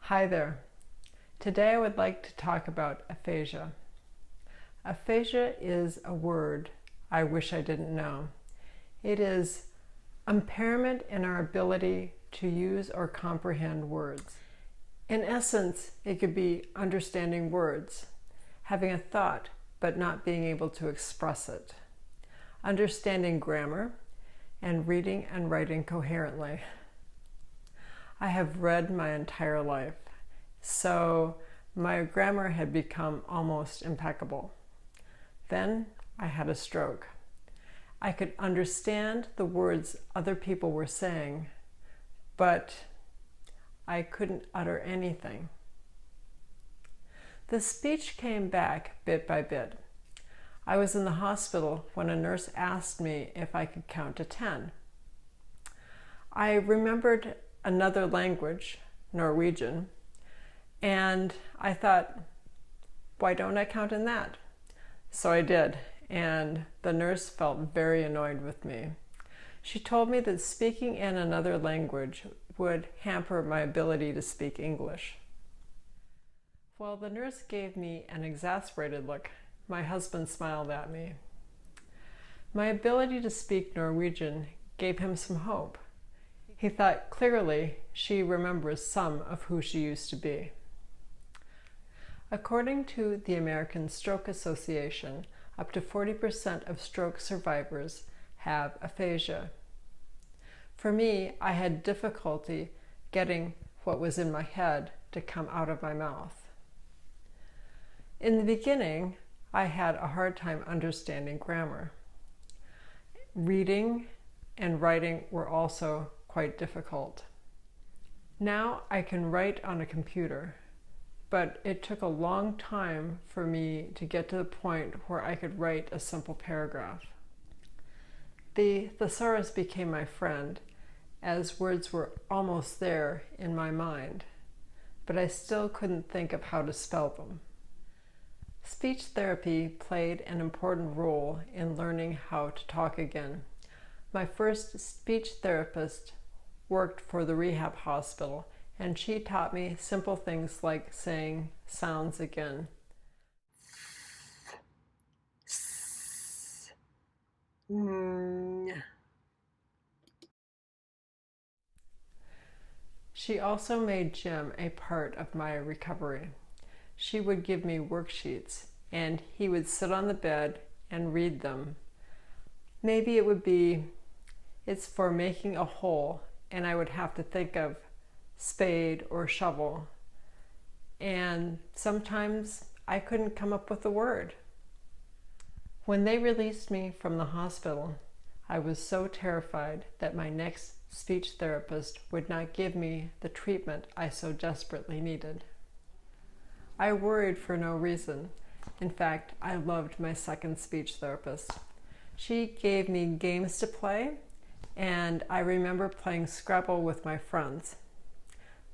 Hi there. Today I would like to talk about aphasia. Aphasia is a word I wish I didn't know. It is impairment in our ability to use or comprehend words. In essence, it could be understanding words, having a thought but not being able to express it, understanding grammar, and reading and writing coherently. I have read my entire life, so my grammar had become almost impeccable. Then I had a stroke. I could understand the words other people were saying, but I couldn't utter anything. The speech came back bit by bit. I was in the hospital when a nurse asked me if I could count to 10. I remembered another language, Norwegian, and I thought, why don't I count in that? So I did, and the nurse felt very annoyed with me. She told me that speaking in another language would hamper my ability to speak English. While the nurse gave me an exasperated look, my husband smiled at me. My ability to speak Norwegian gave him some hope. He thought clearly she remembers some of who she used to be. According to the American Stroke Association, up to 40% of stroke survivors have aphasia. For me, I had difficulty getting what was in my head to come out of my mouth. In the beginning, I had a hard time understanding grammar. Reading and writing were also quite difficult. Now I can write on a computer, but it took a long time for me to get to the point where I could write a simple paragraph. The thesaurus became my friend, as words were almost there in my mind, but I still couldn't think of how to spell them. Speech therapy played an important role in learning how to talk again. My first speech therapist worked for the rehab hospital, and she taught me simple things like saying sounds again. She also made gym a part of my recovery. She would give me worksheets, and he would sit on the bed and read them. Maybe it would be, it's for making a hole, and I would have to think of spade or shovel. And sometimes I couldn't come up with a word. When they released me from the hospital, I was so terrified that my next speech therapist would not give me the treatment I so desperately needed. I worried for no reason. In fact, I loved my second speech therapist. She gave me games to play, and I remember playing Scrabble with my friends.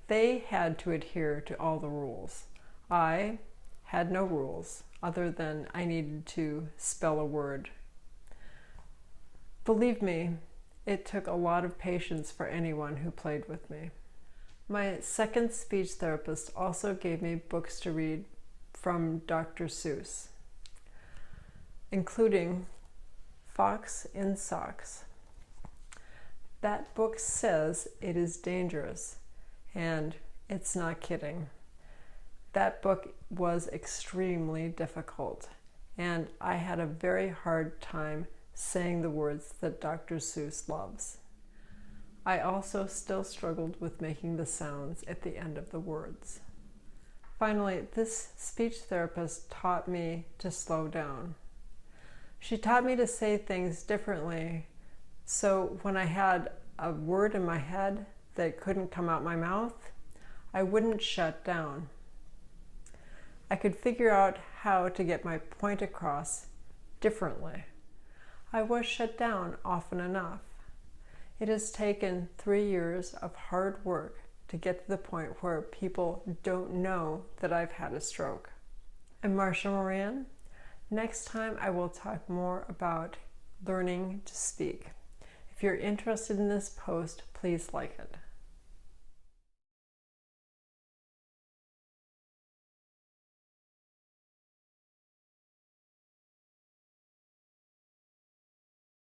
They had to adhere to all the rules. I had no rules other than I needed to spell a word. Believe me, it took a lot of patience for anyone who played with me. My second speech therapist also gave me books to read from Dr. Seuss, including Fox in Socks. That book says it is dangerous, and it's not kidding. That book was extremely difficult, and I had a very hard time saying the words that Dr. Seuss loves. I also still struggled with making the sounds at the end of the words. Finally, this speech therapist taught me to slow down. She taught me to say things differently, so when I had a word in my head that couldn't come out my mouth, I wouldn't shut down. I could figure out how to get my point across differently. I was shut down often enough. It has taken 3 years of hard work to get to the point where people don't know that I've had a stroke. I'm Marsha Moran. Next time I will talk more about learning to speak. If you're interested in this post, please like it.